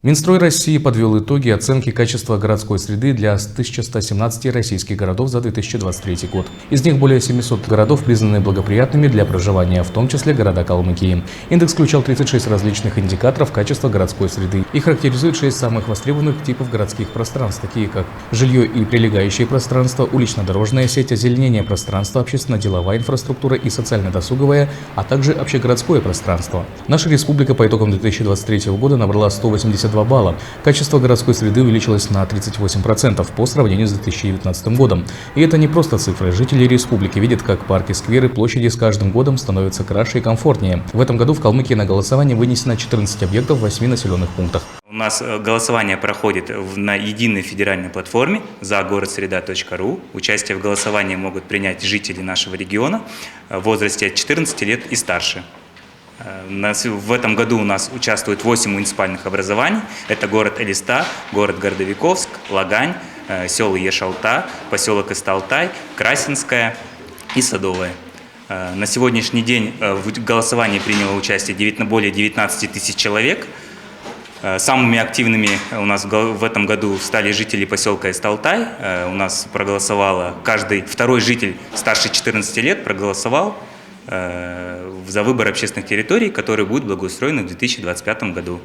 Минстрой России подвел итоги оценки качества городской среды для 1117 российских городов за 2023 год. Из них более 700 городов признаны благоприятными для проживания, в том числе города Калмыкии. Индекс включал 36 различных индикаторов качества городской среды и характеризует 6 самых востребованных типов городских пространств, такие как жилье и прилегающие пространства, улично-дорожная сеть, озеленение пространства, общественно-деловая инфраструктура и социально-досуговая, а также общегородское пространство. Наша республика по итогам 2023 года набрала 182 балла. Качество городской среды увеличилось на 38% по сравнению с 2019 годом. И это не просто цифры. Жители республики видят, как парки, скверы, площади с каждым годом становятся краше и комфортнее. В этом году в Калмыкии на голосование вынесено 14 объектов в 8 населенных пунктах. У нас голосование проходит на единой федеральной платформе загородсреда.ру. Участие в голосовании могут принять жители нашего региона в возрасте от 14 лет и старше. В этом году у нас участвует 8 муниципальных образований. Это город Элиста, город Городовиковск, Лагань, село Ешалта, поселок Исталтай, Красинская и Садовая. На сегодняшний день в голосовании приняло участие более 19 тысяч человек. Самыми активными у нас в этом году стали жители поселка Исталтай. У нас проголосовало, каждый второй житель старше 14 лет проголосовал за выбор общественных территорий, которые будут благоустроены в 2025 году.